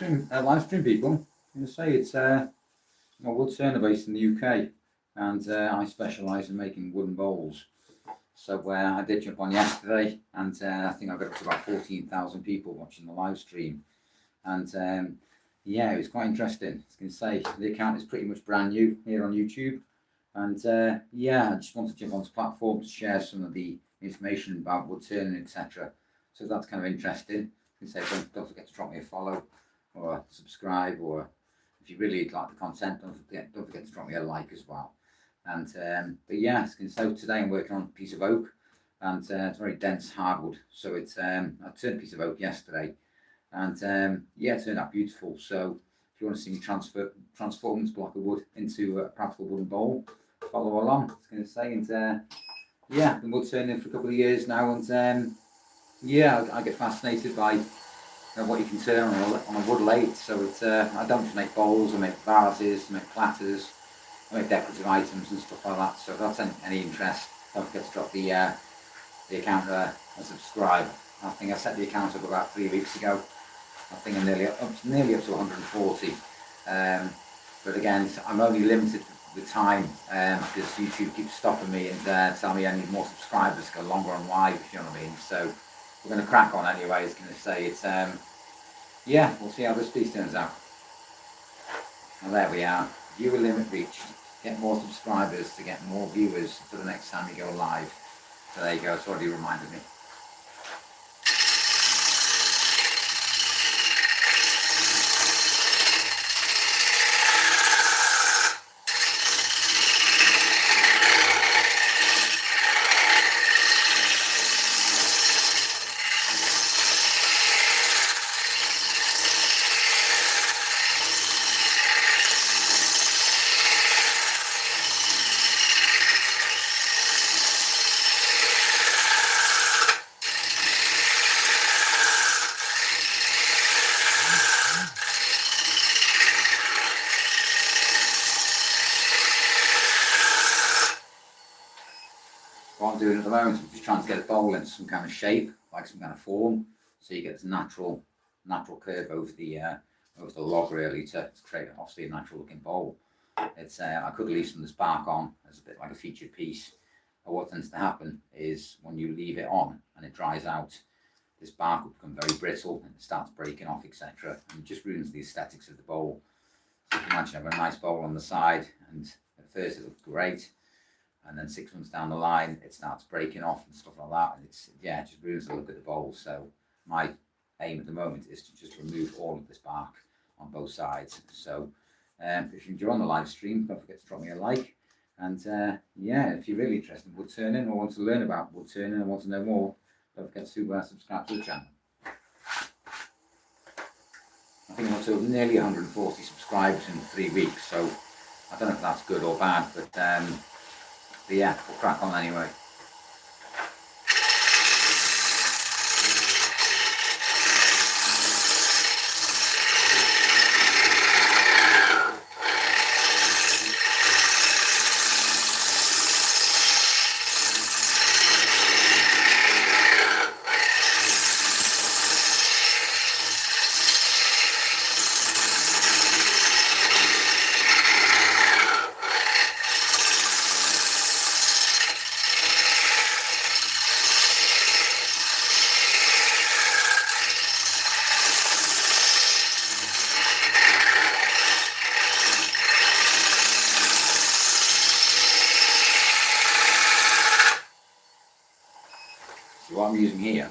live stream people. I'm going to say it's I'm a wood turner based in the UK, and I specialise in making wooden bowls. So I did jump on yesterday, and I think I got up to about 14,000 people watching the live stream, and yeah, it was quite interesting. I was going to say the account is pretty much brand new here on YouTube, and yeah, I just wanted to jump onto the platform to share some of the information about wood turning, etc. So that's kind of interesting. You say don't forget to drop me a follow or subscribe, or if you really like the content, don't forget to drop me a like as well. And but yeah, so today I'm working on a piece of oak, and it's very dense hardwood. So it's I turned a piece of oak yesterday, and yeah, it turned out beautiful. So if you want to see me transform this block of wood into a practical wooden bowl, follow along. I was going to say, and yeah, I've been wood turning for a couple of years now, and yeah, I get fascinated by what you can turn on a wood lathe. So it's I don't just make bowls, I make vases, I make platters, I make decorative items and stuff like that. So if that's any interest, don't forget to drop the account and subscribe. I think I set the account up about 3 weeks ago. I think I'm nearly up to 140. But again, I'm only limited with time because YouTube keeps stopping me and telling me I need more subscribers to go longer on live, if you know what I mean. So we're going to crack on anyway. I was going to say it's yeah, we'll see how this piece turns out. And there we are, viewer limit reached. Get more subscribers to get more viewers for the next time you go live. So there you go, it's already reminded me. What I'm doing at the moment, I'm just trying to get a bowl into some kind of shape, like some kind of form, so you get this natural curve over the log, really, to create obviously a natural looking bowl. It's I could leave some of this bark on as a bit like a featured piece, but what tends to happen is when you leave it on and it dries out, this bark will become very brittle and it starts breaking off, etc., and it just ruins the aesthetics of the bowl. So you can imagine I've got a nice bowl on the side, and at first it looks great, and then 6 months down the line it starts breaking off and stuff like that, and it just ruins the look of the bowl. So my aim at the moment is to just remove all of this bark on both sides. So if you're enjoying the live stream, don't forget to drop me a like, and yeah, if you're really interested in wood turning or want to learn about wood turning and want to know more, don't forget to subscribe to the channel. I think I'm up to nearly 140 subscribers in 3 weeks, so I don't know if that's good or bad, but yeah, we'll crack on anyway. So what I'm using here,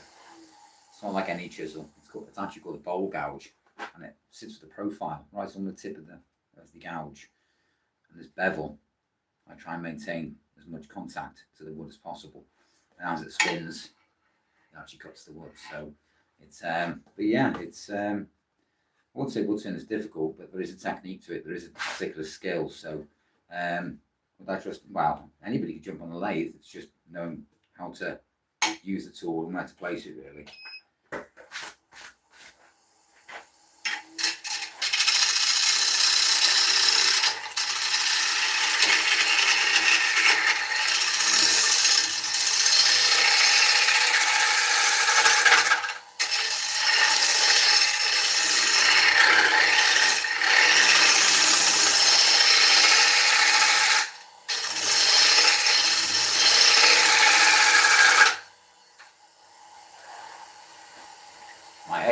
it's not like any chisel. It's actually called a bowl gouge, and it sits with a profile right on the tip of the gouge. And this bevel, I try and maintain as much contact to the wood as possible. And as it spins, it actually cuts the wood. So it's but yeah, it's I wouldn't say wood turning is difficult, but there is a technique to it. There is a particular skill. So well, anybody can jump on the lathe. It's just knowing how to use the tool and where to place it, really.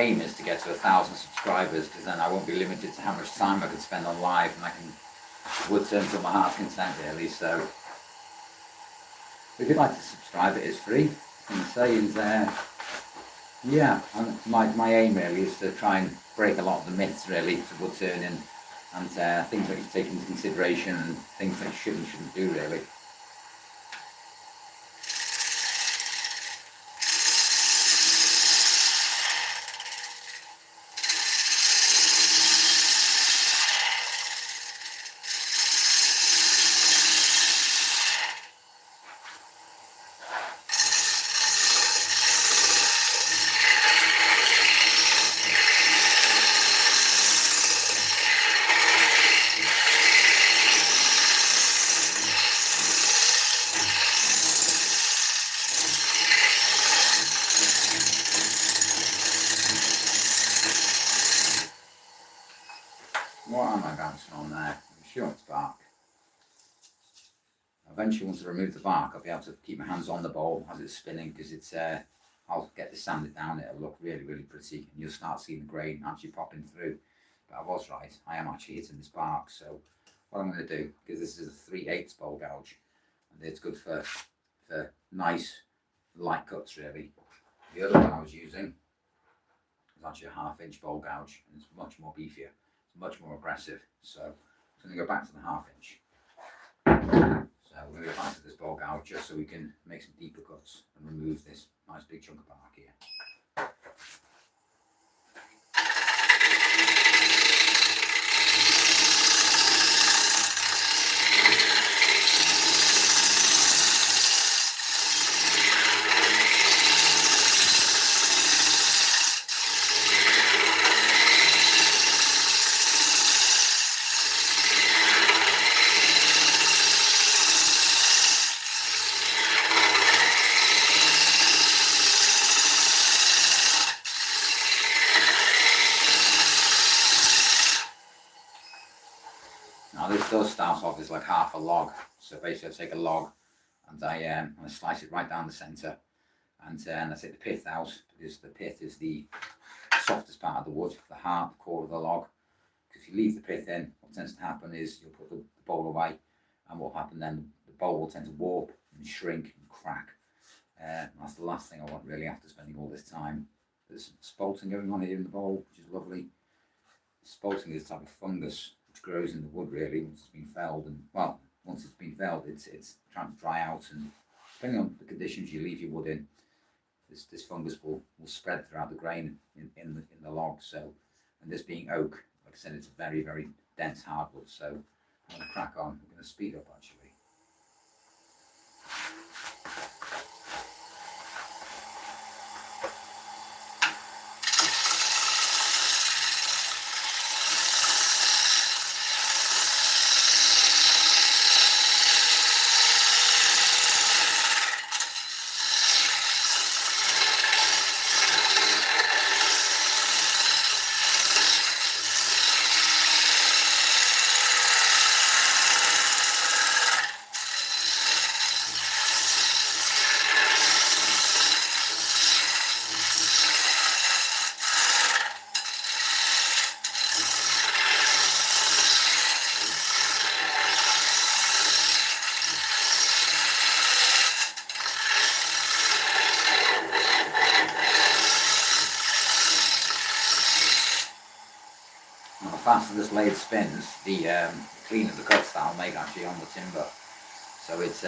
aim is to get to 1,000 subscribers, because then I won't be limited to how much time I can spend on live, and I can wood turn to my heart's content really. So if you'd like to subscribe, it is free. And saying yeah, and my aim really is to try and break a lot of the myths really to wood turning, and things that you take into consideration and things that you shouldn't do really. What am I bouncing on there? I'm sure it's bark. Eventually, once I remove the bark, I'll be able to keep my hands on the bowl as it's spinning, because it's I'll get this sanded down, it'll look really, really pretty, and you'll start seeing the grain actually popping through. But I was right, I am actually hitting this bark. So what I'm going to do, because this is a 3/8 bowl gouge, and it's good for nice light cuts really. The other one I was using is actually a 1/2 inch bowl gouge, and it's much more beefier, it's much more aggressive. So I'm going to go back to the 1/2 inch. So we're going to go back to this bowl gouge just so we can make some deeper cuts and remove this nice big chunk of bark here. Now this does start off as like half a log, so basically I take a log and I slice it right down the centre, and I take the pith out, because the pith is the softest part of the wood, the heart, the core of the log. Because if you leave the pith in, what tends to happen is you'll put the bowl away, and what will happen then, the bowl will tend to warp and shrink and crack. That's the last thing I want really after spending all this time. There's spalting going on here in the bowl, which is lovely. Spalting is a type of fungus which grows in the wood really once it's been felled, and well, once it's been felled, it's trying to dry out, and depending on the conditions you leave your wood in, this fungus will spread throughout the grain in the log. So, and this being oak, like I said, it's a very, very dense hardwood. So I'm going to crack on. I'm going to speed up actually. The faster this lathe spins, the cleaner the cuts that I'll make actually on the timber. So it's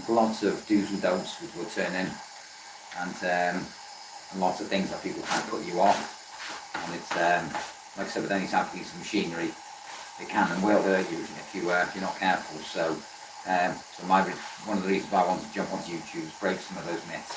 lots of do's and don'ts with wood turning, and lots of things that people can put you off. And it's like I said, with any type of piece of machinery, it can and will hurt you if you're not careful. So one of the reasons why I wanted to jump onto YouTube is break some of those myths.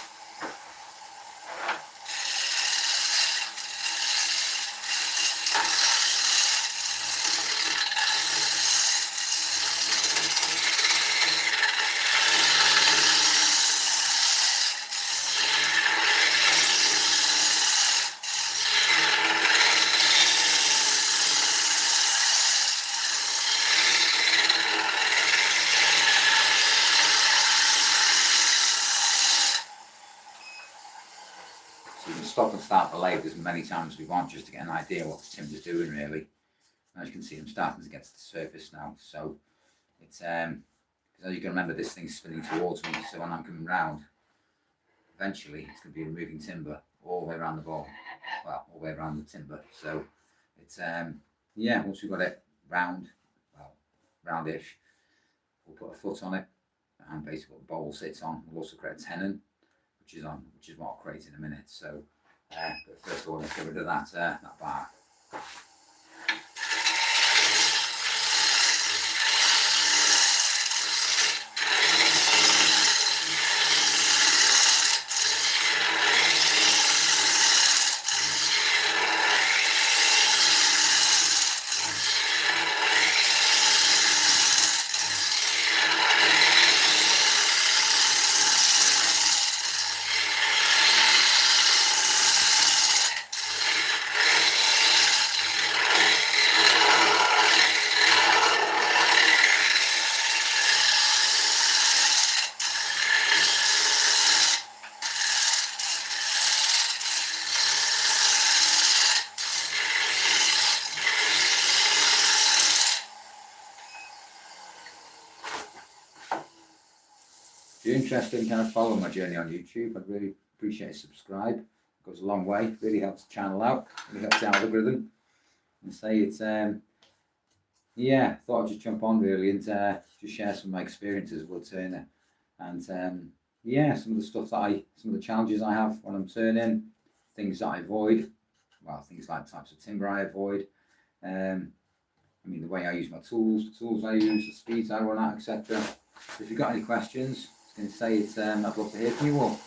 stop and start the lathe as many times as we want, just to get an idea what the timber's doing really. As you can see, I'm starting to get to the surface now, so it's because as you can remember, this thing's spinning towards me, so when I'm coming round, eventually it's going to be removing timber all the way around the ball, well, all the way around the timber. So it's yeah, once we've got it round, well, roundish, we'll put a foot on it, and basically what the bowl sits on. We'll also create a tenon, which is what I'll create in a minute. So but first of all, let's get rid of that bar. If you're interested in kind of following my journey on YouTube, I'd really appreciate a subscribe. It goes a long way, really helps the channel out, really helps the algorithm. And say it's yeah, thought I'd just jump on really and just share some of my experiences with turning, and yeah, some of the stuff that some of the challenges I have when I'm turning, things that I avoid, well, things like types of timber I avoid, I mean the way I use my tools, the tools I use, the speeds I run at, etc. If you've got any questions, I was going to say it's I'd love to hear from you all.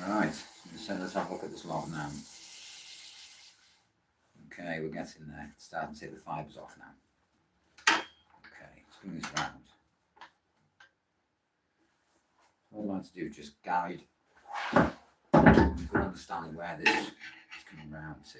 Right, so let's have a look at this log now. Okay, we're getting there. It's starting to take the fibres off now. Okay, let's bring this round. All I'd like to do is just guide a good understanding where this is coming round, see.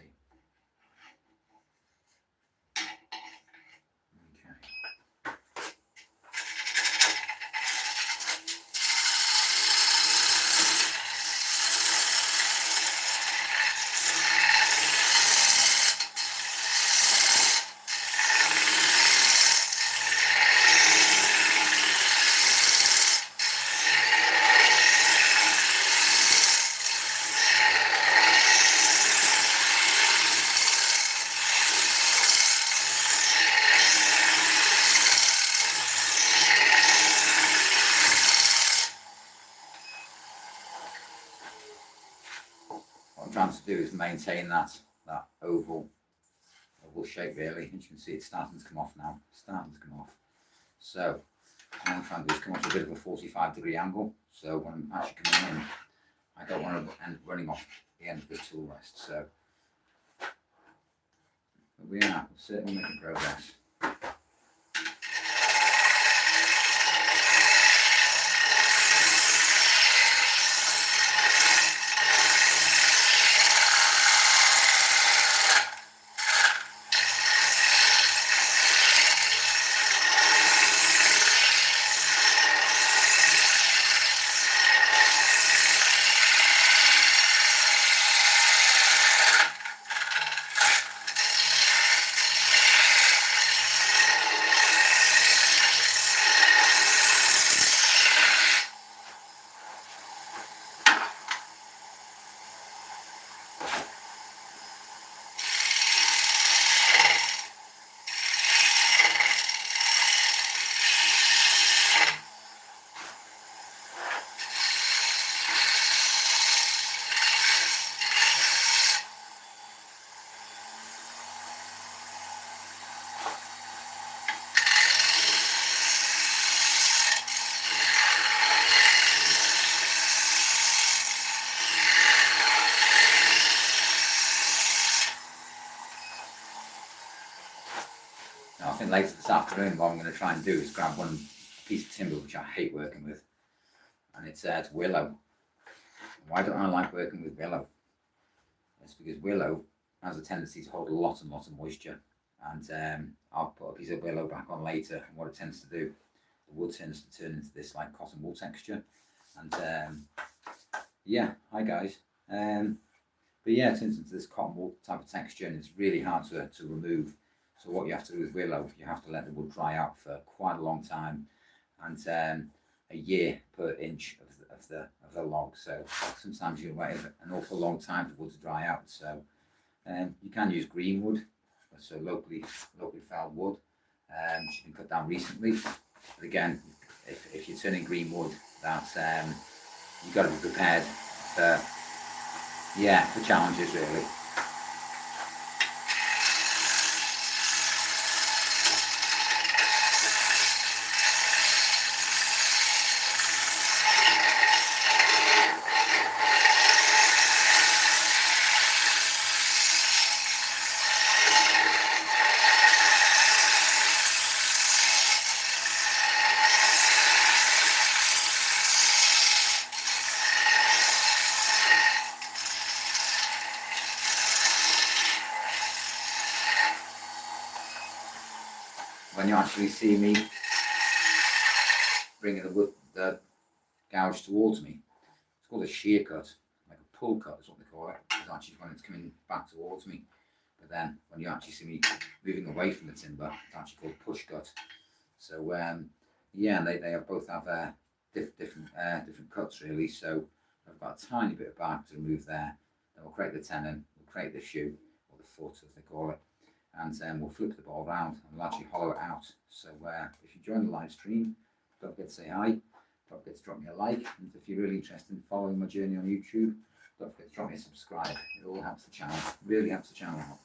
What I'm trying to do is maintain that oval shape really. As you can see, it's starting to come off now. So what I'm trying to do is come off a bit of a 45-degree angle. So when I'm actually coming in, I don't want to end running off the end of the tool rest. So but we are certainly making progress. Now, I think later this afternoon what I'm going to try and do is grab one piece of timber which I hate working with, and it's willow. Why don't I like working with willow? It's because willow has a tendency to hold a lot and lot of moisture, and I'll put a piece of willow back on later, and what it tends to do, the wood tends to turn into this like cotton wool texture, and yeah, hi guys. But yeah, it turns into this cotton wool type of texture, and it's really hard to remove. So what you have to do with willow, you have to let the wood dry out for quite a long time, and a year per inch of the log. So sometimes you wait an awful long time for wood to dry out. So you can use green wood, so locally felled wood, which you can cut down recently. But again, if you're turning green wood, that's you've got to be prepared for challenges really. When you actually see me bringing the gouge towards me, it's called a shear cut, like a pull cut is what they call it. It's actually when it's coming back towards me. But then when you actually see me moving away from the timber, it's actually called push cut. So yeah, they both have different cuts really. So I've got a tiny bit of bark to remove there. Then we'll create the tenon, we'll create the shoe, or the foot as they call it. And we'll flip the ball around and we'll actually hollow it out. So if you join the live stream, don't forget to say hi, don't forget to drop me a like, and if you're really interested in following my journey on YouTube, don't forget to drop me a subscribe. It all helps the channel, really helps the channel out.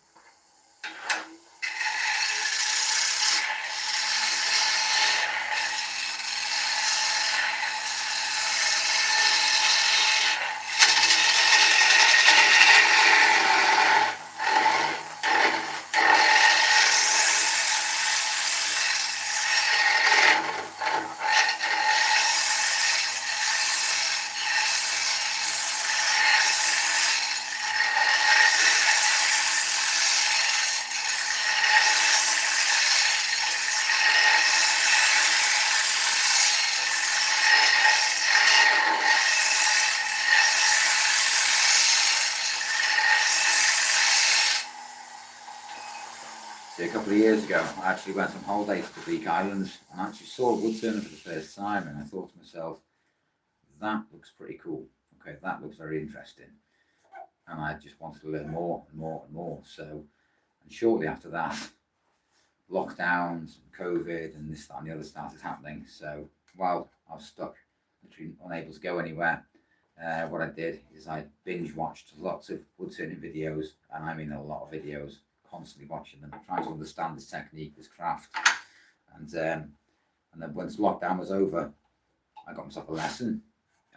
A couple of years ago, I actually went on holiday to the Greek islands and I actually saw a woodturner for the first time, and I thought to myself, that looks pretty cool. Okay, that looks very interesting. And I just wanted to learn more and more and more. So, and shortly after that, lockdowns, COVID, and this, that, and the other started happening. So while I was stuck, literally unable to go anywhere, what I did is I binge watched lots of woodturning videos, and I mean a lot of videos, constantly watching them, trying to understand this technique, this craft. And then once lockdown was over, I got myself a lesson,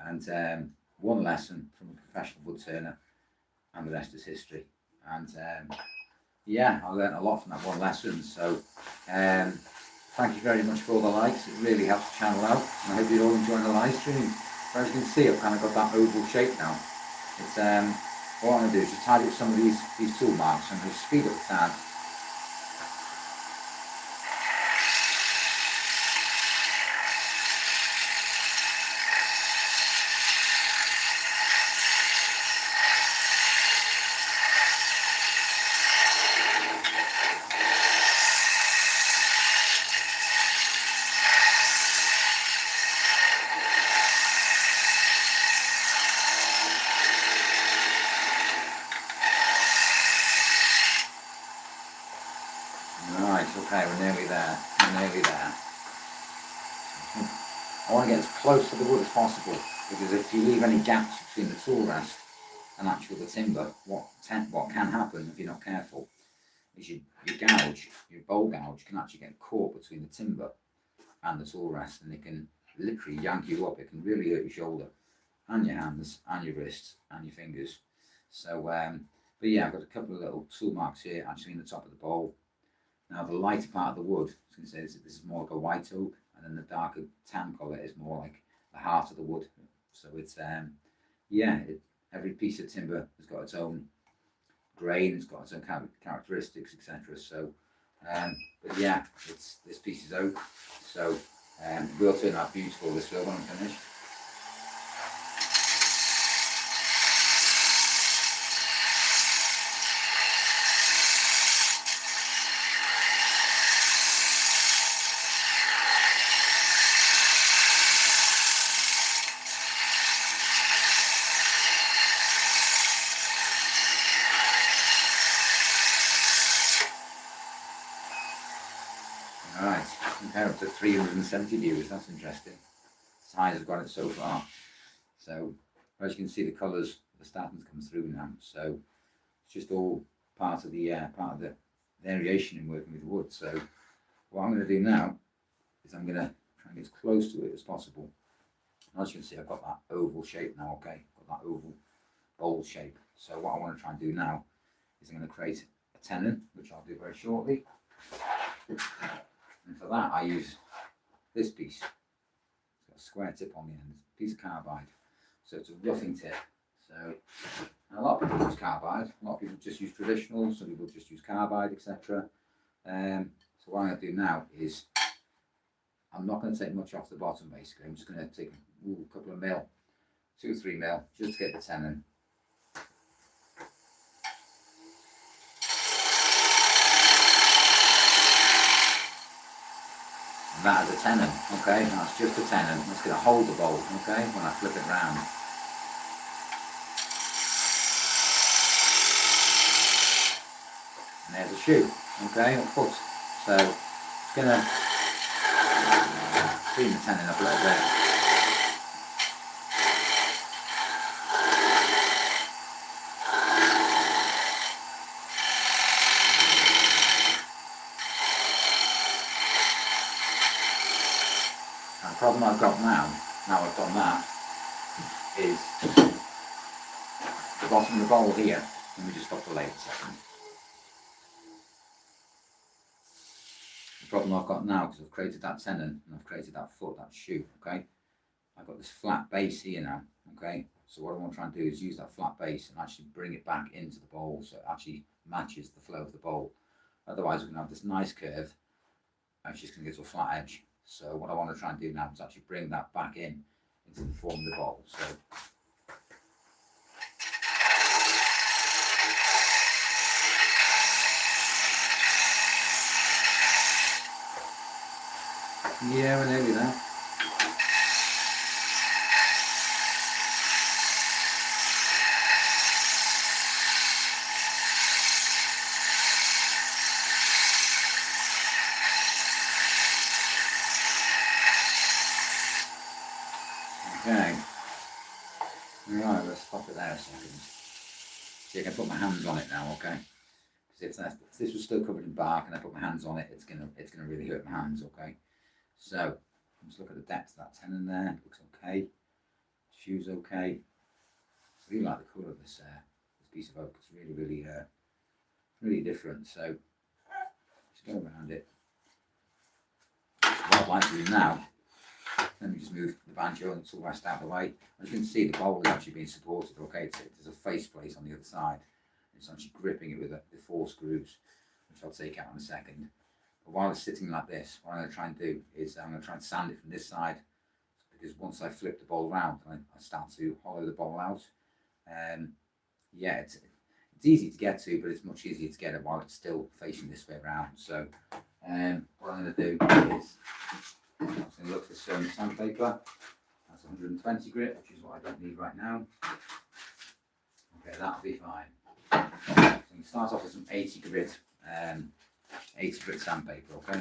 and one lesson from a professional woodturner, and the rest is history. And yeah, I learned a lot from that one lesson. So thank you very much for all the likes. It really helps the channel out, and I hope you're all enjoying the live stream. As you can see, I've kind of got that oval shape now. It's what I'm going to do is just tidy up some of these tool marks and just speed up the time. Right, okay, we're nearly there. I want to get as close to the wood as possible, because if you leave any gaps between the tool rest and actually the timber, what can happen if you're not careful is your gouge, your bowl gouge, can actually get caught between the timber and the tool rest, and it can literally yank you up. It can really hurt your shoulder and your hands and your wrists and your fingers. So but yeah, I've got a couple of little tool marks here actually in the top of the bowl. Now the lighter part of the wood, I was going to say this is more like a white oak, and then the darker tan colour is more like the heart of the wood. So it's yeah, every piece of timber has got its own grain, it's got its own characteristics, etc. So, but yeah, this piece is oak, so it will turn out beautiful this will when I'm finished. Alright, compare up to 370 viewers, that's interesting. As high as I've got it so far. So, as you can see, the colours are starting to come through now. So, it's just all part of the variation in working with wood. So, what I'm going to do now is I'm going to try and get as close to it as possible. And as you can see, I've got that oval shape now, okay? Got that oval bowl shape. So, what I want to try and do now is I'm going to create a tenon, which I'll do very shortly. And for that, I use this piece. It's got a square tip on the end, a piece of carbide. So it's a roughing tip. So a lot of people use carbide, a lot of people just use traditional, some people just use carbide, etc. So what I'm going to do now is, I'm not going to take much off the bottom basically. I'm just going to take a couple of mil, 2 or 3 mil, just to get the tenon. That is a tenon, okay? That's just a tenon. It's going to hold the bowl, okay, when I flip it round. And there's a shoe, okay, or foot. So it's going to clean the tenon up a little bit. The problem I've got now I've done that, is the bottom of the bowl here. Let me just stop the lathe a second. The problem I've got now, because I've created that tenon and I've created that foot, that shoe, okay? I've got this flat base here now, okay? So what I want to try and do is use that flat base and actually bring it back into the bowl so it actually matches the flow of the bowl. Otherwise we're going to have this nice curve and it's just going to get to a flat edge. So what I want to try and do now is actually bring that back in into the form of the bowl. So yeah, we're nearly there. Okay. Right, let's stop it there a second. See, I can put my hands on it now, okay? Because if this was still covered in bark and I put my hands on it, it's gonna really hurt my hands, okay? So let's look at the depth of that tenon there. It looks okay. Shoe's okay. I really like the colour of this piece of oak. It's really different. So just go around it. What I'd like to do now, let me just move the banjo and the rest out of the way. As you can see, the bowl is actually being supported, okay? There's a face plate on the other side. It's actually gripping it with the 4 screws, which I'll take out in a second. But while it's sitting like this, what I'm going to try and do is I'm going to try and sand it from this side, because once I flip the bowl around, I start to hollow the bowl out. Yeah, it's easy to get to, but it's much easier to get it while it's still facing this way around. So what I'm going to do is I'm going to look for some sandpaper. That's 120 grit, which is what I don't need right now. Okay, that'll be fine. So you start off with some 80 grit sandpaper, okay?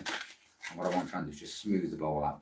And what I want to try and do is just smooth the bowl out.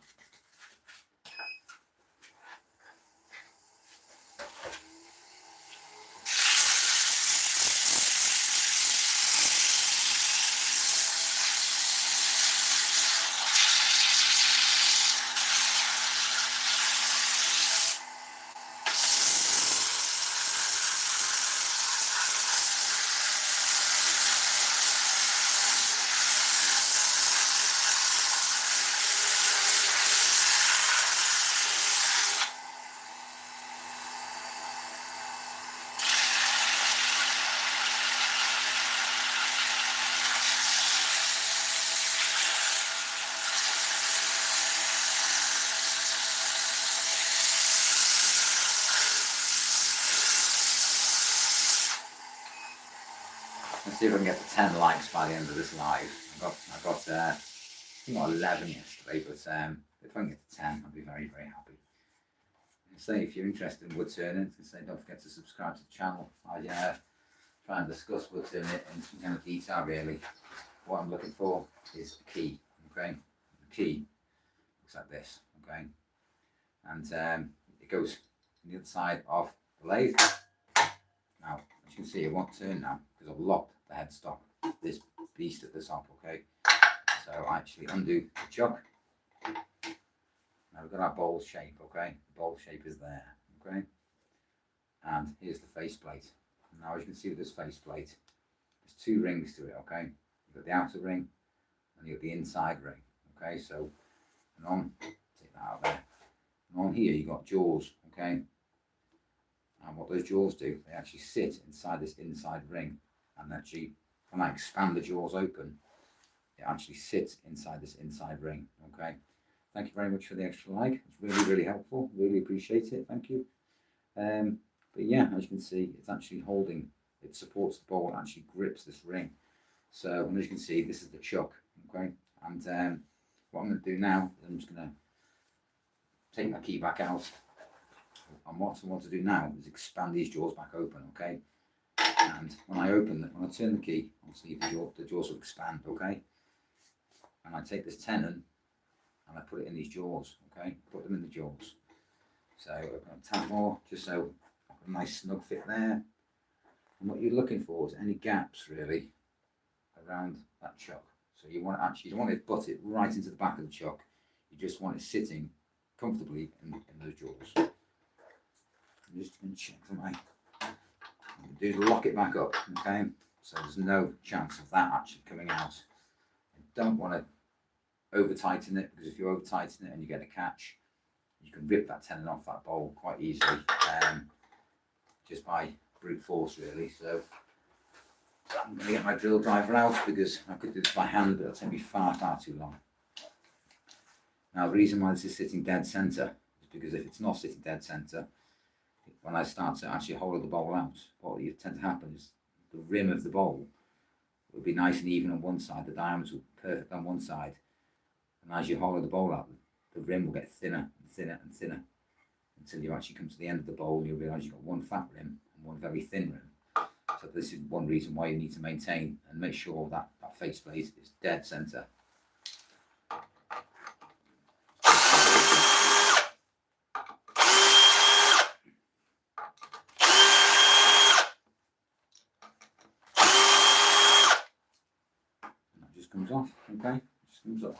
see if I can get to 10 likes by the end of this live. I got I think I got 11 yesterday, but if I can get to 10, I'll be very, very happy. Say if you're interested in wood turning, don't forget to subscribe to the channel. I try and discuss wood turning in some kind of detail really. What I'm looking for is the key, okay? The key looks like this, okay? And it goes on the other side of the lathe. Now, as you can see, it won't turn now because I've locked the headstock, this beast at the top, okay? So I actually undo the chuck. Now we've got our bowl shape, okay? The bowl shape is there, okay? And here's the faceplate. Now as you can see with this faceplate, there's two rings to it, okay? You've got the outer ring and you've got the inside ring, okay? So, and on, take that out there. And on here you've got jaws, okay? And what those jaws do, they actually sit inside this inside ring. And actually, when I expand the jaws open, it actually sits inside this inside ring, okay? Thank you very much for the extra like. It's really, really helpful. Really appreciate it. Thank you. But yeah, as you can see, it's actually holding, it supports the bowl, actually grips this ring. So, and as you can see, this is the chuck, okay? And what I'm going to do now is I'm just going to take my key back out. And what I want to do now is expand these jaws back open, okay? And when I open it, when I turn the key, I'll see if the jaws will expand, okay? And I take this tenon and I put it in these jaws, okay? Put them in the jaws. So I'm going to tap more, just so I've got a nice snug fit there. And what you're looking for is any gaps really around that chuck. So you want actually, you don't want to butt it right into the back of the chuck. You just want it sitting comfortably in those jaws. I'm just going to check for my. What do is lock it back up, okay? So there's no chance of that actually coming out. You don't want to over tighten it, because if you over tighten it and you get a catch, you can rip that tenon off that bowl quite easily, just by brute force really. So I'm going to get my drill driver out because I could do this by hand, but it'll take me far too long. Now the reason why this is sitting dead centre is because if it's not sitting dead centre, when I start to actually hollow the bowl out, what will tend to happen is the rim of the bowl will be nice and even on one side, the diameter will be perfect on one side, and as you hollow the bowl out, the rim will get thinner and thinner and thinner until you actually come to the end of the bowl and you'll realise you've got one fat rim and one very thin rim. So this is one reason why you need to maintain and make sure that that faceplate is dead centre. Comes off, okay? Just comes off.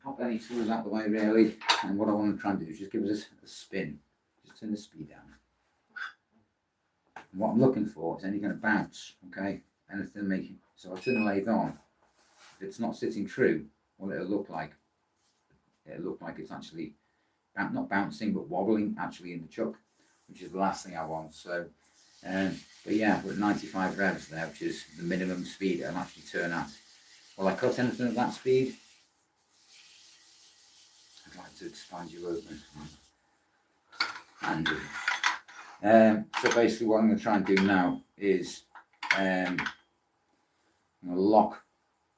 Pop any tools out the way really, and what I want to try and do is just give us a spin. Just turn the speed down. And what I'm looking for is any kind of bounce, okay? Anything making. So I turn the lathe on. If it's not sitting true, what it'll look like it's actually not bouncing but wobbling actually in the chuck, which is the last thing I want. So. But yeah, we're at 95 revs there, which is the minimum speed it'll actually turn at. Will I cut anything at that speed? I'd like to expand you open. And so basically what I'm going to try and do now is I'm going to lock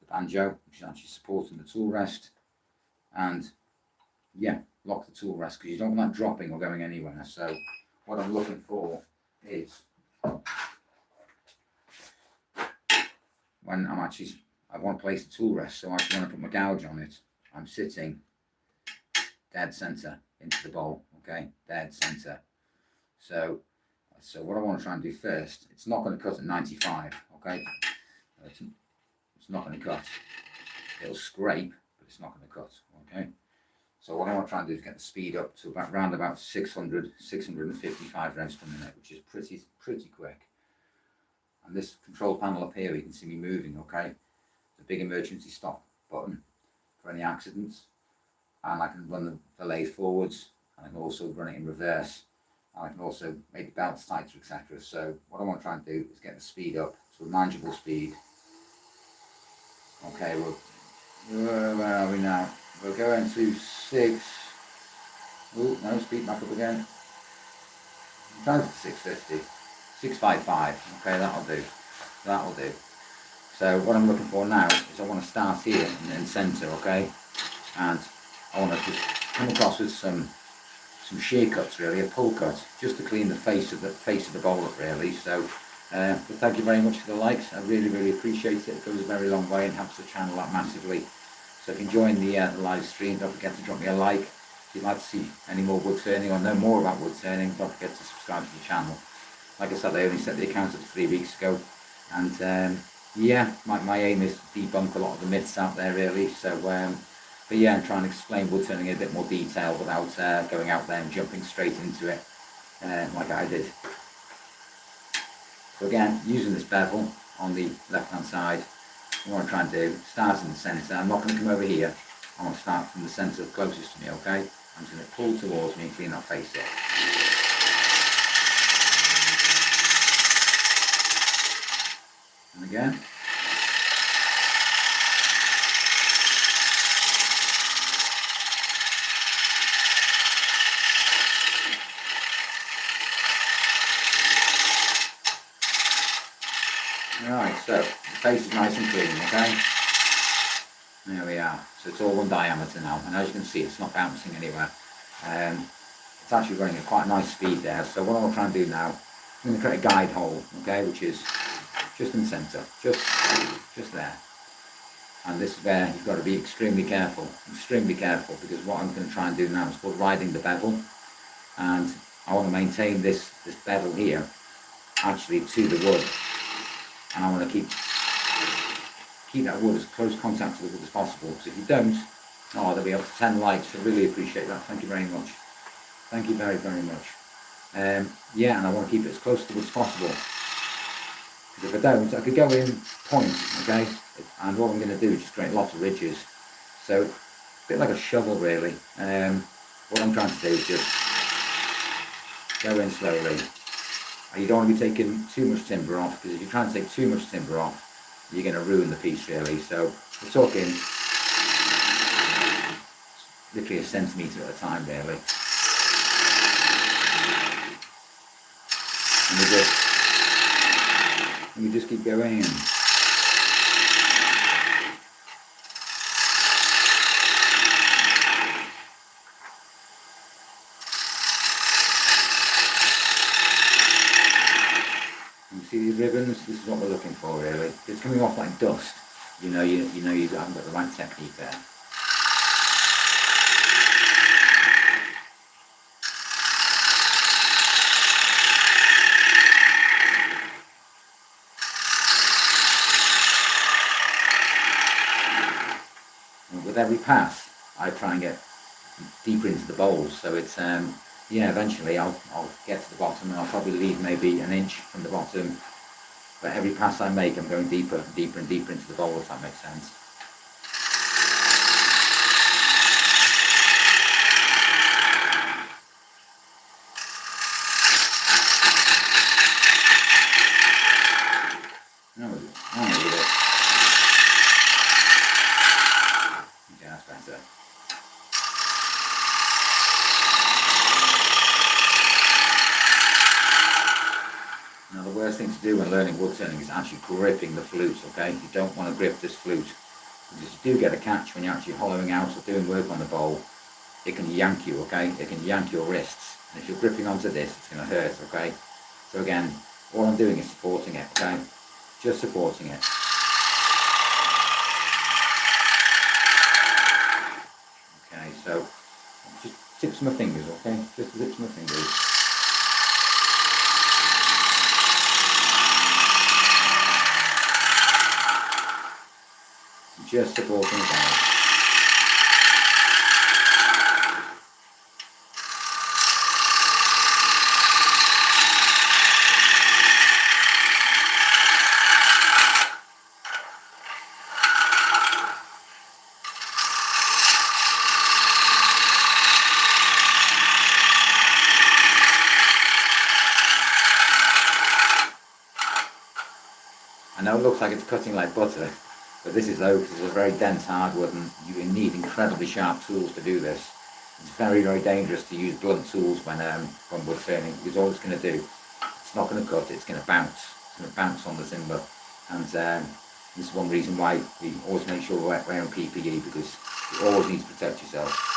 the banjo, which is actually supporting the tool rest, and yeah, lock the tool rest because you don't want that dropping or going anywhere. So what I'm looking for is when I want to place the tool rest, so I actually want to put my gouge on it, I'm sitting dead centre into the bowl, okay, dead centre. So what I want to try and do first, it's not going to cut at 95, okay, it's not going to cut, it'll scrape, but it's not going to cut, okay. So what I want to try and do is get the speed up to around about 655 revs per minute, which is pretty quick. And this control panel up here, you can see me moving, okay? The big emergency stop button for any accidents. And I can run the lathe forwards, and I can also run it in reverse. And I can also make the belts tighter, etc. So what I want to try and do is get the speed up to a manageable speed. Okay, where are we now? We're going to 6. Oh, no, speed back up again. I'm trying to 650. 655. Okay, that'll do. That'll do. So what I'm looking for now is I want to start here in centre, okay, and I want to just come across with some shear cuts, really, a pull cut, just to clean the face of the bowl up, really. So but thank you very much for the likes. I really appreciate it. It goes a very long way and helps the channel out massively. So if you enjoyed the live stream, don't forget to drop me a like. If you'd like to see any more wood turning or know more about wood turning, don't forget to subscribe to the channel. Like I said, I only set the account up 3 weeks ago, and yeah, my aim is to debunk a lot of the myths out there, really. So but yeah, I'm trying to explain wood turning in a bit more detail without going out there and jumping straight into it like I did. So again, using this bevel on the left hand side, what I'm trying to do, start in the centre. I'm not going to come over here. I want to start from the centre closest to me, okay? I'm just going to pull towards me and clean that face up. And again. Right, so the face is nice and clean, okay? There we are. So it's all one diameter now, and as you can see, it's not bouncing anywhere. It's actually running at quite a nice speed there. So what I'll try and do now, I'm going to create a guide hole, okay, which is just in the centre, just there. And this is where you've got to be extremely careful, because what I'm going to try and do now is called riding the bevel, and I want to maintain this bevel here actually to the wood. And I want to keep that wood as close contact to the wood as possible, because if you don't, there'll be up to 10 likes. I really appreciate that. Thank you very much. Thank you very much. Yeah, and I want to keep it as close to the wood as possible, because if I don't, I could go in point, okay, and what I'm going to do is just create lots of ridges. So a bit like a shovel, really. What I'm trying to do is just go in slowly. You don't want to be taking too much timber off, because if you try and take too much timber off, you're going to ruin the piece, really. So we're talking literally a centimetre at a time, really. And we just keep going. See these ribbons? This is what we're looking for, really. If it's coming off like dust, you know you haven't got the right technique there. And with every pass, I try and get deeper into the bowls, so it's yeah, eventually I'll get to the bottom, and I'll probably leave maybe an inch from the bottom, but every pass I make I'm going deeper and deeper and deeper into the bowl, if that makes sense. Okay, that's better. Now the worst thing to do when learning wood turning is actually gripping the flute, okay? You don't want to grip this flute, because you do get a catch when you're actually hollowing out or doing work on the bowl. It can yank you, okay? It can yank your wrists, and if you're gripping onto this, it's going to hurt, okay? So again, all I'm doing is supporting it, okay? Just supporting it. Okay, so just tips of my fingers, okay? Just the tips of my fingers. Just supporting it out. I know it looks like it's cutting like butter, but this is oak. This is a very dense hardwood, and you need incredibly sharp tools to do this. It's very dangerous to use blunt tools when wood turning, because all it's going to do is it's not going to cut, it's going to bounce. It's going to bounce on the timber. And this is one reason why we always make sure we're wearing PPE, because you always need to protect yourself.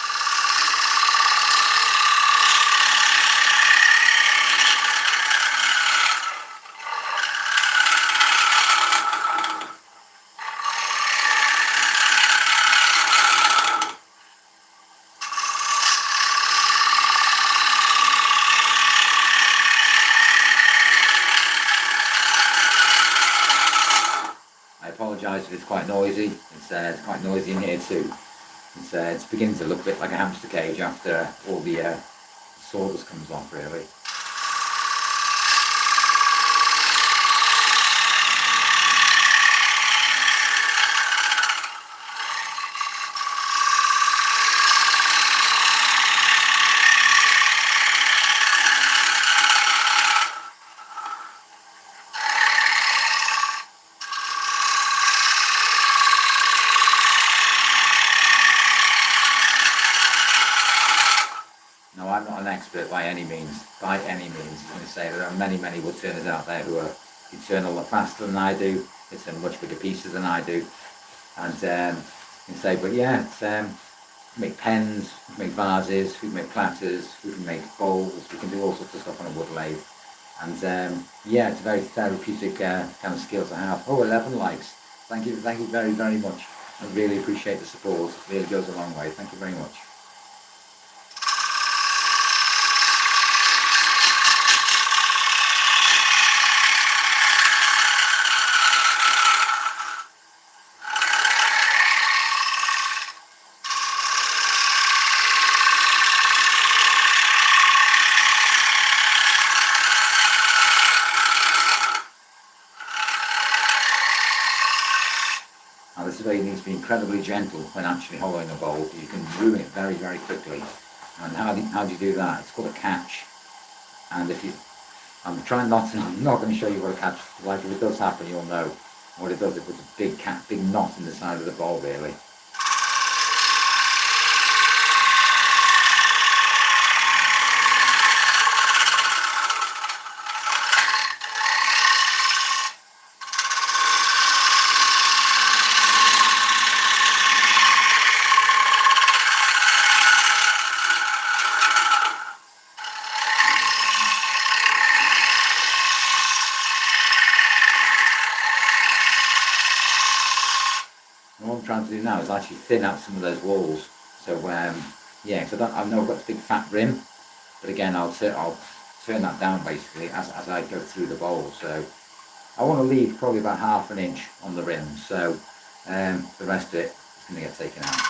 I apologise if it's quite noisy. It's quite noisy in here too. It's beginning to look a bit like a hamster cage after all the sawdust comes off, really. No, I'm not an expert by any means. By any means, I'm going to say there are many, many wood turners out there who turn a lot faster than I do. They turn much bigger pieces than I do. And you can say, but yeah, we make pens, we can make vases, we can make platters, we can make bowls, we can do all sorts of stuff on a wood lathe. And yeah, it's a very therapeutic kind of skill to have. Oh, 11 likes. Thank you very, very much. I really appreciate the support. It really goes a long way. Thank you very much. Now this is where you need to be incredibly gentle when actually hollowing a bowl. You can ruin it very, very quickly. And how do you do that? It's called a catch. And if you, I'm trying not to, I'm not going to show you what a catch is like. If it does happen, you'll know. What it does, it puts a big knot in the side of the bowl, really. And what I'm trying to do now is actually thin out some of those walls. So yeah, because I know I've got this big fat rim, but again I'll turn that down basically as I go through the bowl. So I want to leave probably about ½ an inch on the rim. So the rest of it is going to get taken out.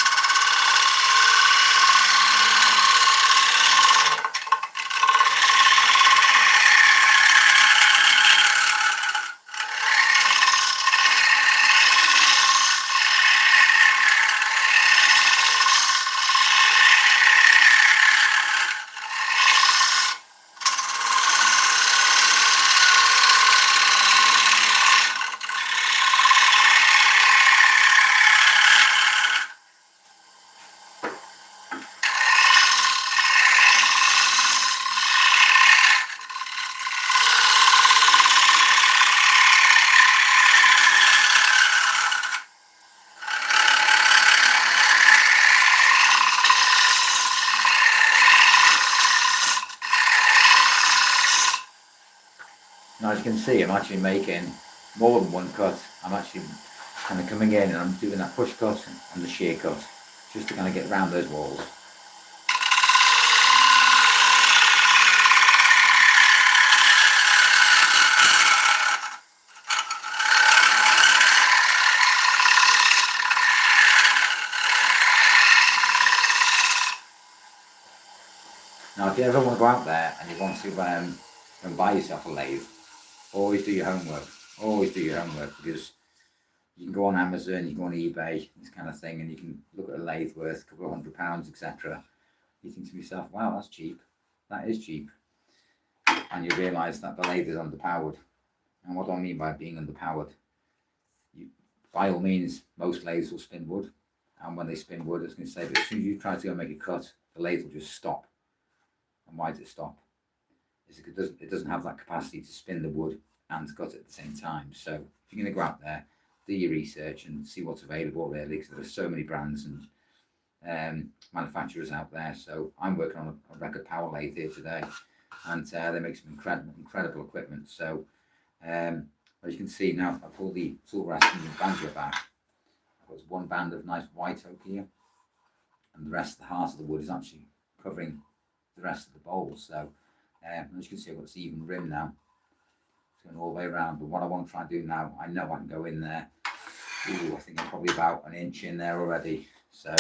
Now as you can see, I'm actually making more than one cut. I'm actually kind of coming in and I'm doing that push cut and the shear cut, just to kind of get around those walls. Now if you ever want to go out there and you want to go and buy yourself a lathe, always do your homework. Always do your homework, because you can go on Amazon, you can go on eBay, this kind of thing, and you can look at a lathe worth a couple of £100, etc. You think to yourself, wow, that's cheap. That is cheap. And you realise that the lathe is underpowered. And what do I mean by being underpowered? By all means, most lathes will spin wood. And when they spin wood, I was going to say, but as soon as you try to go make a cut, the lathe will just stop. And why does it stop? is it doesn't have that capacity to spin the wood and cut at the same time. So if you're going to go out there, do your research and see what's available really, because there are so many brands and manufacturers out there. So I'm working on a record power lathe here today, and they make some incredible equipment. So as you can see now, I pull the tool rest and the banjo back. I've got one band of nice white oak here, and the rest of the heart of the wood is actually covering the rest of the bowl. So as you can see, I've got this even rim now. It's going all the way around, but what I want to try and do now, I know I can go in there. Ooh, I think I'm probably about an inch in there already. So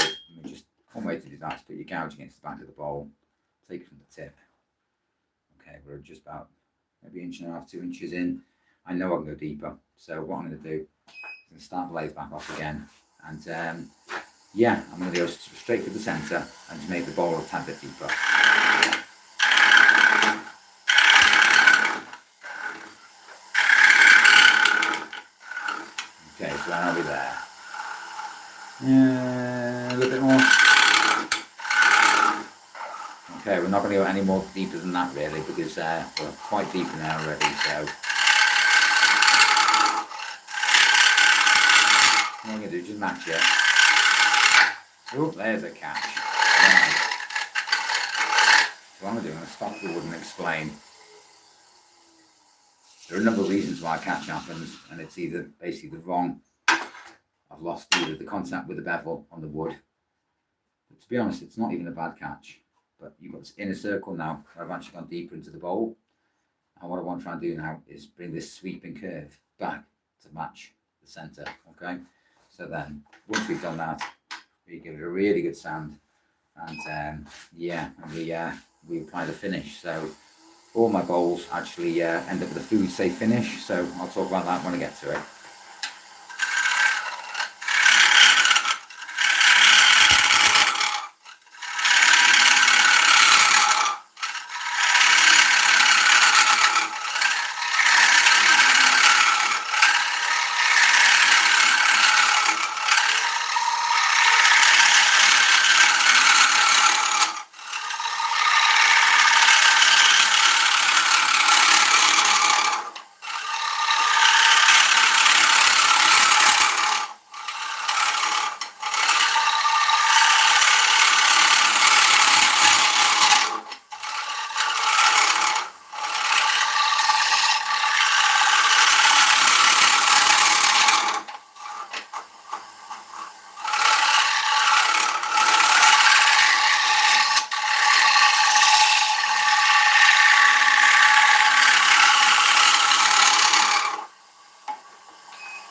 just one way to do that is put your gouge against the back of the bowl, take it from the tip. Okay, we're just about maybe 1.5 to 2 inches in. I know I can go deeper. So what I'm going to do is I'm going to start the lathe back off again, and yeah, I'm going to go straight to the centre and just make the bowl a tad bit deeper. Okay, so where are we there? A little bit more. Okay, we're not going to go any more deeper than that really, because we're quite deep in there already. So what I'm going to do is just match it. Oh, there's a catch. Right. So what I'm going to do, I'm going to stop the wood and explain. There are a number of reasons why a catch happens, and it's either basically the wrong. I've lost either the contact with the bevel on the wood. But to be honest, it's not even a bad catch. But you've got this inner circle now, where I've actually gone deeper into the bowl. And what I want to try and do now is bring this sweeping curve back to match the centre. Okay. So then, once we've done that, we give it a really good sand, and yeah, and we apply the finish. So all my bowls actually end up with a food safe finish. So I'll talk about that when I get to it.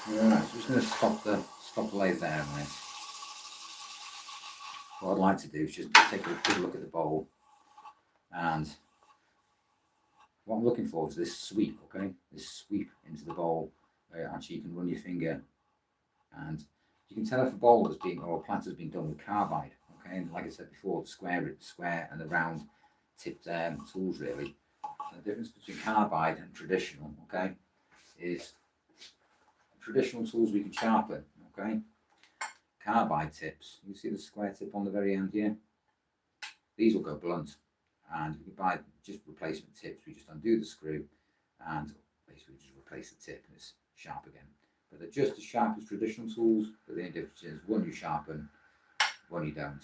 Right, so I'm just going to stop the lathe there on this. What I'd like to do is just take a good look at the bowl, and what I'm looking for is this sweep, okay? This sweep into the bowl where actually you can run your finger, and you can tell if a bowl has been, or a plant has been done with carbide, okay? And like I said before, the square and the round tipped tools really. So the difference between carbide and traditional, okay, is traditional tools we can sharpen, okay? Carbide tips, you see the square tip on the very end here? These will go blunt, and we can buy just replacement tips. We just undo the screw and basically just replace the tip and it's sharp again. But they're just as sharp as traditional tools, but the only difference is one you sharpen, one you don't.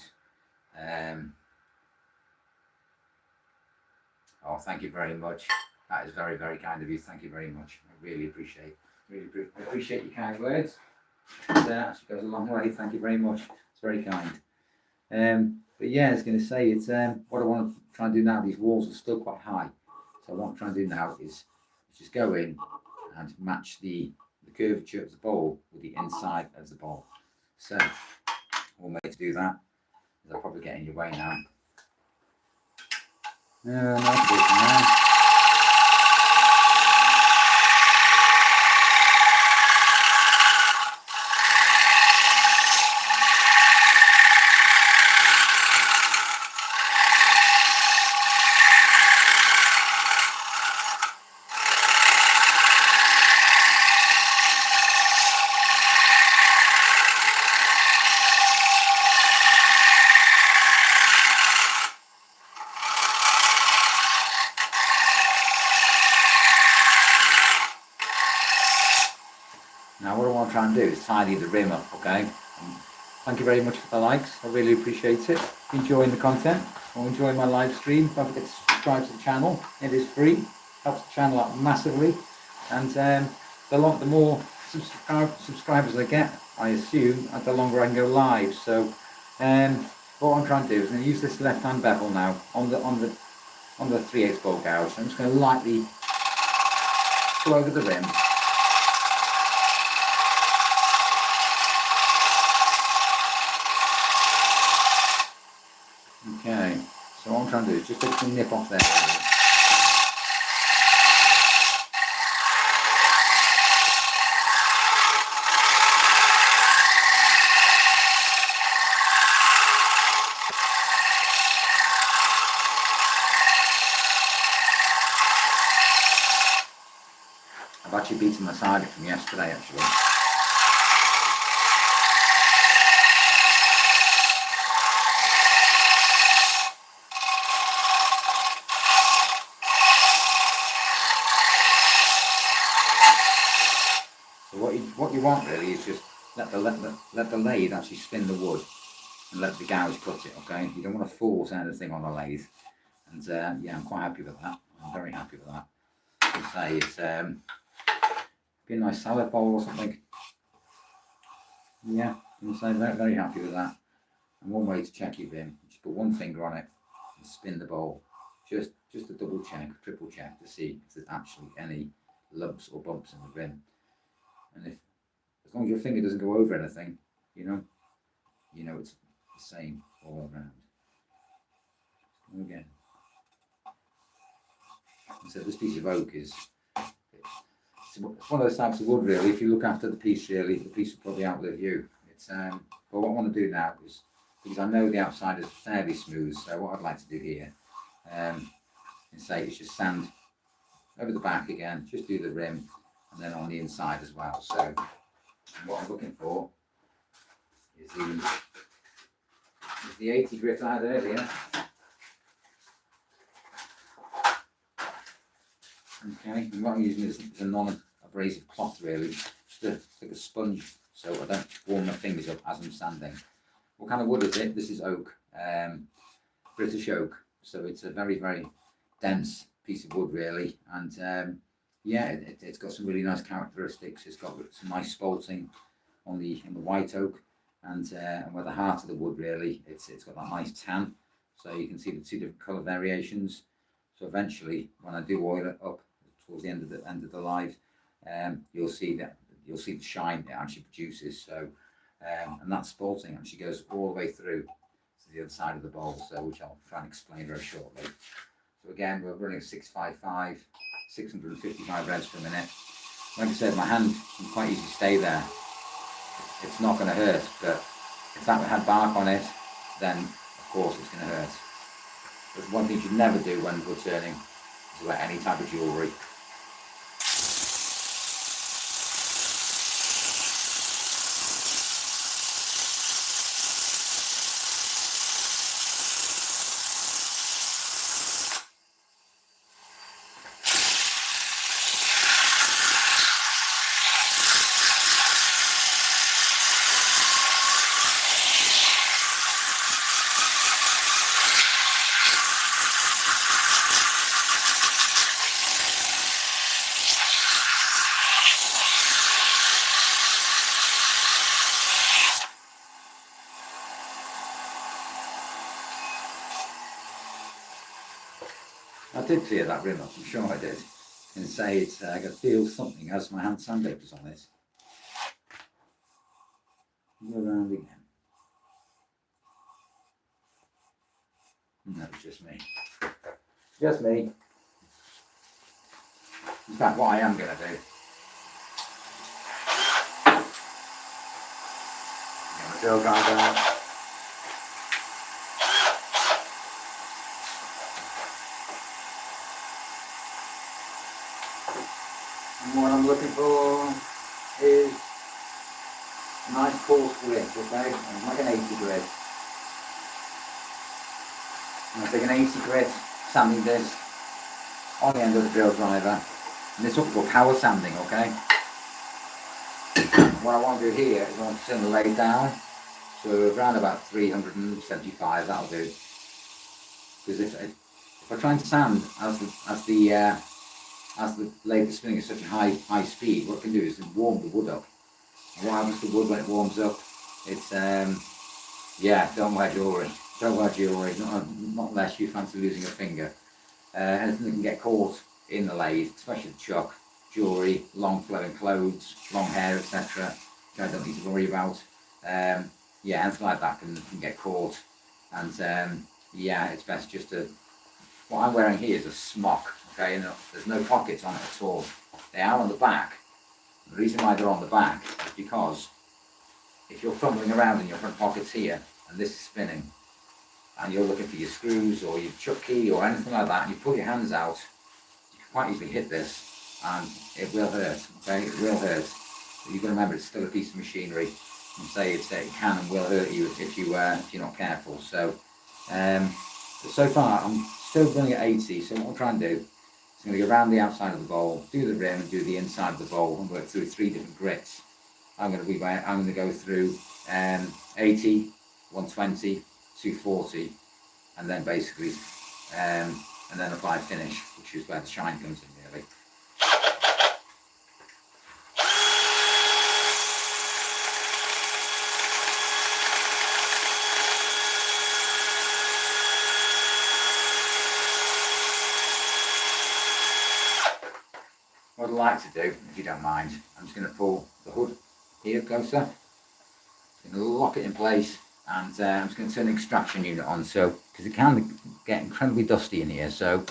Oh, thank you very much. That is very, very kind of you. Thank you very much. I really appreciate your kind words. It actually goes a long way. Thank you very much. It's very kind. But yeah, I was going to say, it's what I want to try and do now. These walls are still quite high, so what I'm trying to do now is just go in and match the curvature of the bowl with the inside of the bowl. So one way to do that is I'll probably get in your way now. Nice bit from there. I'm trying to do is tidy the rim up, okay? And thank you very much for the likes. I really appreciate it. If you're enjoying the content or enjoying my live stream, don't forget to subscribe to the channel. It is free. Helps the channel out massively. And the more subscribers I get, I assume, the longer I can go live. So what I'm trying to do is I'm going to use this left-hand bevel now on the 3/8 bowl gouge. I'm just going to lightly go over the rim. Okay, so what I'm trying to do is just take the nip off there. I've actually beaten my cider from yesterday, actually. So what you want really is just let the lathe actually spin the wood and let the gouge cut it. Okay, you don't want to force anything on a lathe. And yeah, I'm quite happy with that. I'm very happy with that. I'd say it's be a nice salad bowl or something. Yeah, I'm say very, very happy with that. And one way to check your rim, just put one finger on it and spin the bowl. Just a double check, triple check to see if there's actually any lumps or bumps in the rim. And as long as your finger doesn't go over anything, you know it's the same all around. Again. So this piece of oak is it's one of those types of wood really. If you look after the piece really, the piece will probably outlive you. It's but what I want to do now is, because I know the outside is fairly smooth, so what I'd like to do here is just sand over the back again, just do the rim, and then on the inside as well. So what I'm looking for is the 80 grit I had earlier. Okay, and what I'm using is a non-abrasive cloth really, just like a sponge, so I don't warm my fingers up as I'm sanding. What kind of wood is it? This is oak, British oak, so it's a very, very dense piece of wood really, and yeah, it's got some really nice characteristics. It's got some nice spalting on the white oak, and where the heart of the wood really, it's got that nice tan, so you can see the two different colour variations. So eventually, when I do oil it up towards the end of the live, you'll see the shine it actually produces. So and that spalting actually goes all the way through to the other side of the bowl, so which I'll try and explain very shortly. So again, we're running 655, 655 revs per minute. Like I said, my hand can quite easily stay there. It's not going to hurt, but if that had bark on it, then of course it's going to hurt. But one thing you should never do when wood turning is wear any type of jewellery. I did clear that rim up, I'm sure I did. And say it's, I could feel something as my hand sandpaper's on it. Go around again. No, it's just me. Just me. In fact, what I am going to do, get my drill guide out. And what I'm looking for is a nice coarse grit, okay? Like an 80 grit. I'm going to take an 80 grit sanding disc on the end of the drill driver. And this is what we call power sanding, okay? What I want to do here is I want to turn the lathe down to around about 375. That'll do. Because if I try and sand as the lathe is spinning at such a high speed, what it can do is warm the wood up. And what happens to wood when it warms up? It's yeah, don't wear jewellery. Don't wear jewellery, not unless you fancy losing a finger. Anything that can get caught in the lathe, especially the chuck, jewellery, long flowing clothes, long hair, etc. Which I don't need to worry about. Yeah, anything like that can get caught. And yeah, it's best just to. What I'm wearing here is a smock, okay, and there's no pockets on it at all. They are on the back. The reason why they're on the back is because if you're fumbling around in your front pockets here, and this is spinning, and you're looking for your screws or your chuck key or anything like that, and you pull your hands out, you can quite easily hit this, and it will hurt, okay, it will hurt. But you've got to remember it's still a piece of machinery, and say it can and will hurt you if you're not careful. So, so far I'm still running at 80, so what I'll try and do is I'm going to go around the outside of the bowl, do the rim and do the inside of the bowl and work through 3 different grits. I'm going to go through 80, 120, 240, and then basically, and then apply finish, which is where the shine comes in really. What I'd like to do, if you don't mind, I'm just going to pull the hood here closer. I'm going to lock it in place, and I'm just going to turn the extraction unit on, so because it can get incredibly dusty in here. So.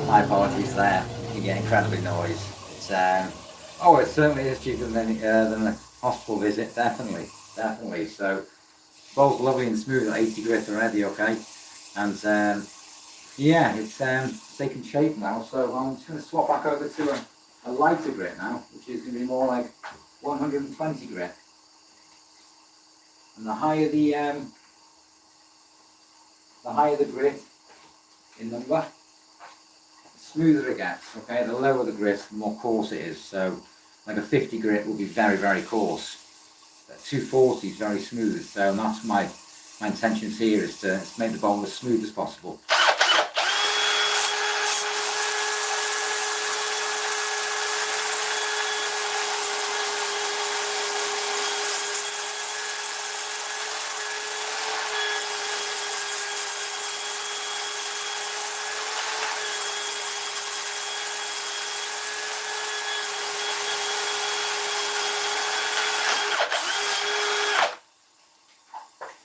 My apologies there. You get incredibly noise. It's oh, it certainly is cheaper than a hospital visit. Definitely, definitely. So, bowl's lovely and smooth at 80 grit already. Okay, and yeah, it's taken shape now. So I'm just going to swap back over to a lighter grit now, which is going to be more like 120 grit. And the higher the grit in number, smoother it gets, okay? The lower the grit, the more coarse it is. So like a 50 grit will be very, very coarse. But 240 is very smooth. So that's my intentions here, is to make the bowl as smooth as possible.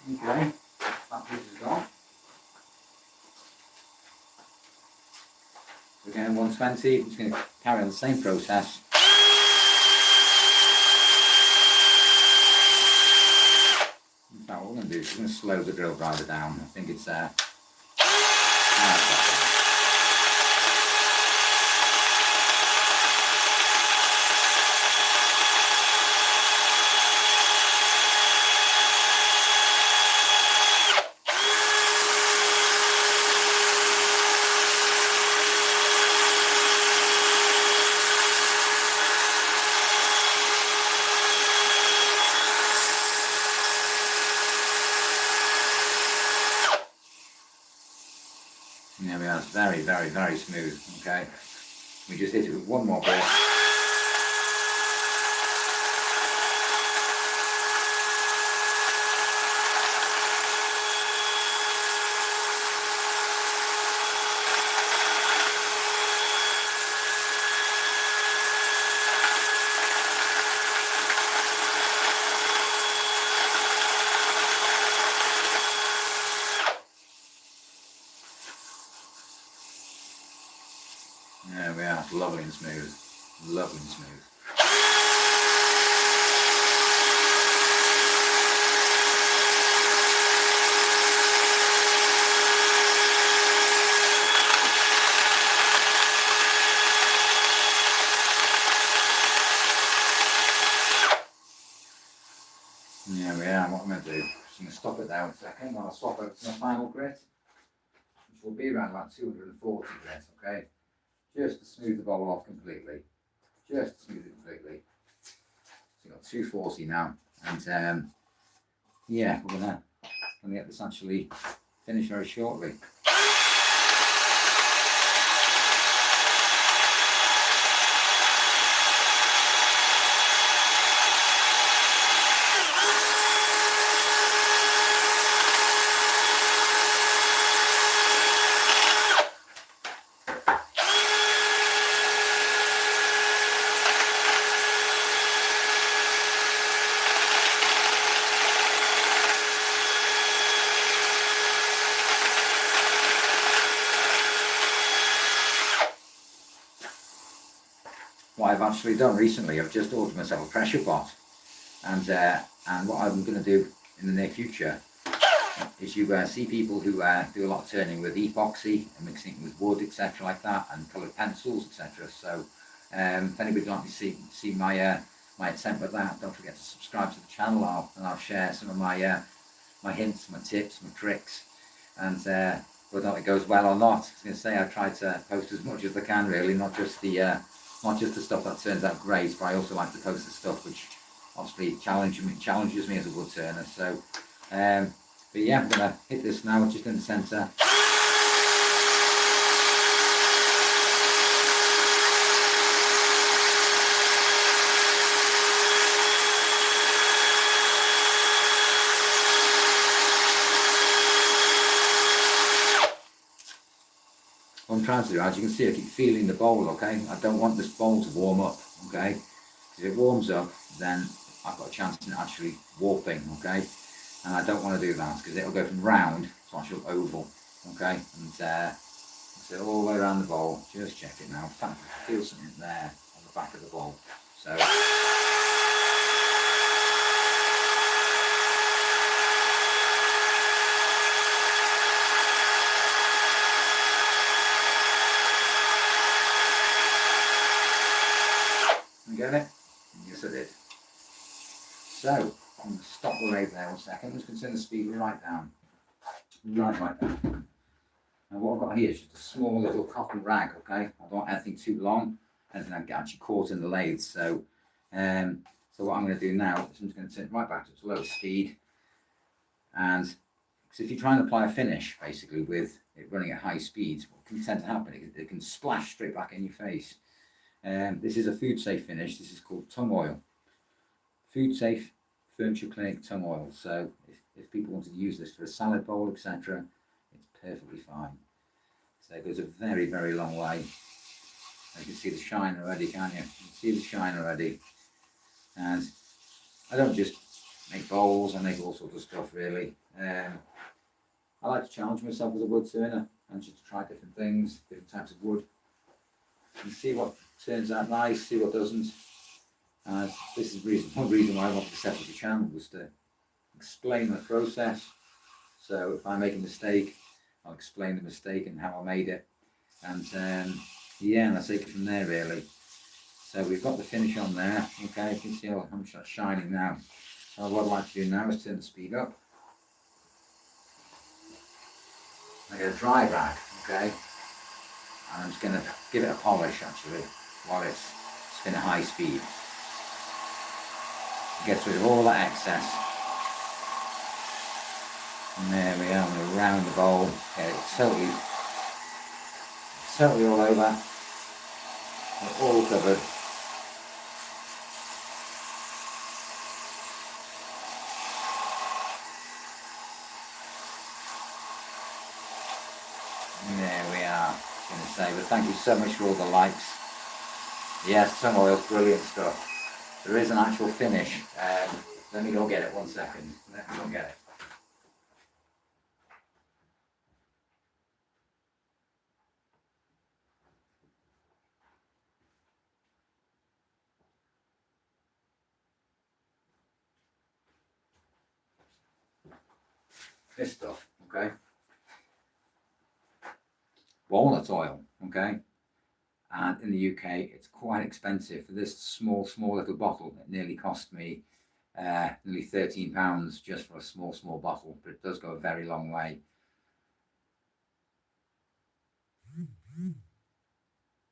Okay, that piece is gone. Again, 120, I'm just going to carry on the same process. In fact, what we're going to do is we're going to slow the drill driver down. I think it's There we are, it's very, very, very smooth, okay. We just hit it with one more bit. There we are, it's lovely and smooth, lovely and smooth. There we are, what I'm going to do, just going to stop it there a second while I swap out to my final grit, which will be around about 240 grit, okay? Just to smooth the bowl off completely. Just to smooth it completely. So you've got 240 now. And yeah, we're gonna get this actually finished very shortly. What I've actually done recently, I've just ordered myself a pressure pot, and what I'm going to do in the near future is you see people who do a lot of turning with epoxy and mixing it with wood, etc., like that, and coloured pencils, etc. So if anybody would like to see my my attempt with that, don't forget to subscribe to the channel. I'll share some of my my hints, my tips, my tricks, and whether or not it goes well or not. I was going to say I try to post as much as I can, really, not just the stuff that turns out great, but I also like to post the stuff which obviously challenges me as a wood turner. So, but yeah, I'm going to hit this now, just in the centre. What I'm trying to do, as you can see, I keep feeling the bowl, okay? I don't want this bowl to warm up, okay? If it warms up, then I've got a chance in actually warping, okay? And I don't want to do that because it'll go from round to actual oval, okay? And so all the way around the bowl, just check it now. In fact, I feel something there on the back of the bowl. So. Get it? Yes, I did. So, I'm going to stop the lathe there 1 second. I'm just going to turn the speed right down. Right down. And what I've got here is just a small little cotton rag, okay? I don't want anything too long, anything that get actually caught in the lathe. So, so what I'm going to do now is I'm just going to turn it right back to its lowest speed. And because if you try and apply a finish, basically, with it running at high speeds, what can tend to happen? It can splash straight back in your face. This is a food safe finish. This is called tung oil. Food safe furniture clinic tung oil. So if people want to use this for a salad bowl, etc., it's perfectly fine. So it goes a very, very long way. You can see the shine already, can you? You can see the shine already. And I don't just make bowls, I make all sorts of stuff, really. I like to challenge myself as a wood turner and just to try different things, different types of wood, and see what turns out nice, see what doesn't. This is one reason why I wanted to set up the channel, was to explain the process. So if I make a mistake, I'll explain the mistake and how I made it. And yeah, and I'll take it from there, really. So we've got the finish on there, okay, you can see how much that's shining now. So what I'd like to do now is turn the speed up. I get a dry rag, okay, and I'm just going to give it a polish actually while it's spinning at high speed. It gets rid of all that excess. And there we are, I'm going to round the bowl, get it totally totally all over. They're all covered. And there we are. I was going to say, but thank you so much for all the likes. Yes, tongue oil's brilliant stuff. There is an actual finish. Let me go get it 1 second. Let me go get it. This stuff, okay? Walnut oil, okay? And in the UK, it's quite expensive. For this small little bottle, it nearly cost me nearly £13 just for a small bottle, but it does go a very long way.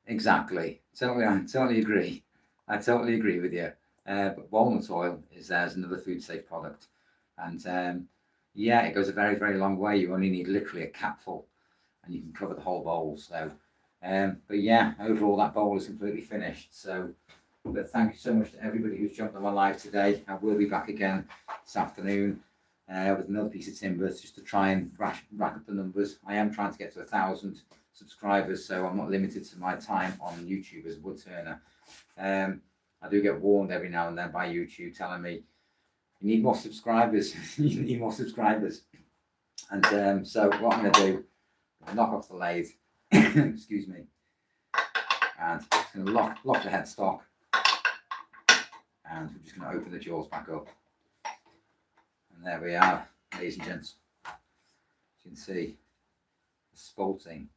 Exactly. I totally agree. I totally agree with you. But walnut oil is another food safe product, and yeah, it goes a very long way. You only need literally a capful, and you can cover the whole bowl. So, but yeah, overall that bowl is completely finished. So, but thank you so much to everybody who's jumped on my live today. I will be back again this afternoon with another piece of timber just to try and rack up the numbers. I am trying to get to 1,000 subscribers, so I'm not limited to my time on YouTube as a woodturner. I do get warned every now and then by YouTube telling me you need more subscribers. You need more subscribers. And so what I'm going to do, knock off the lathe, excuse me, and it's going to lock the headstock, and we're just going to open the jaws back up. And there we are, ladies and gents. As you can see, the spalting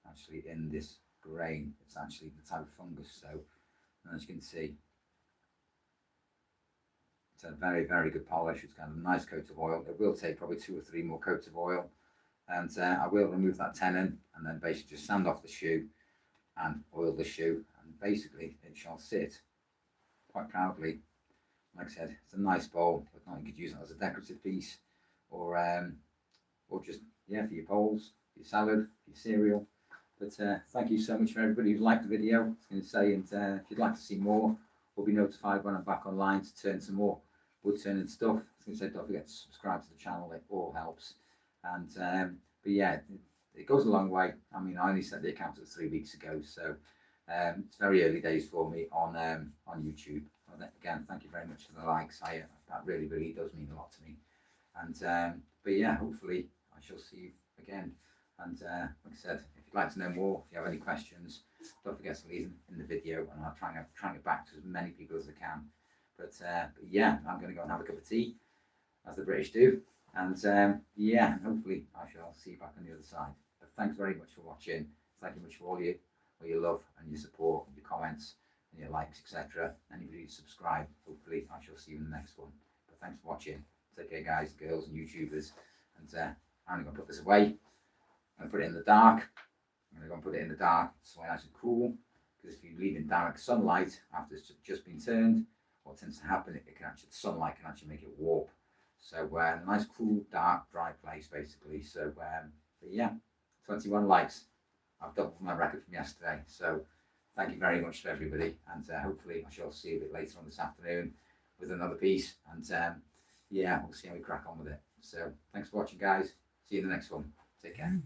actually in this grain. It's actually the type of fungus. So, as you can see, it's a very good polish. It's got a nice coat of oil. It will take probably 2 or 3 more coats of oil, and I will remove that tenon and then basically just sand off the shoe and oil the shoe, and basically it shall sit quite proudly. Like I said, it's a nice bowl, but now you could use it as a decorative piece, or just, yeah, for your bowls, for your salad, for your cereal. But thank you so much for everybody who's liked the video. I was going to say, and if you'd like to see more, we'll be notified when I'm back online to turn some more wood turning stuff. I was going to say, don't forget to subscribe to the channel, it all helps. And but yeah, it goes a long way. I mean, I only set the account up 3 weeks ago, so it's very early days for me on YouTube. Again, thank you very much for the likes. That really does mean a lot to me. And but yeah, hopefully I shall see you again. And like I said, if you'd like to know more, if you have any questions, don't forget to leave them in the video, and I'll try and get back to as many people as I can. But yeah, I'm going to go and have a cup of tea, as the British do. And yeah, hopefully I shall see you back on the other side. But thanks very much for watching. Thank you much for all your love and your support, and your comments and your likes, etc. Anybody who's subscribed, hopefully I shall see you in the next one. But thanks for watching. Take care, guys, girls, and YouTubers. And I'm going to put this away. I'm going to put it in the dark. I'm going to go and put it in the dark so it's nice and cool. Because if you leave in direct sunlight after it's just been turned, what tends to happen, the sunlight can actually make it warp. So a nice, cool, dark, dry place, basically. So, but yeah, 21 likes. I've doubled my record from yesterday. So thank you very much to everybody. And hopefully I shall see you a bit later on this afternoon with another piece. And yeah, we'll see how we crack on with it. So thanks for watching, guys. See you in the next one. Take care.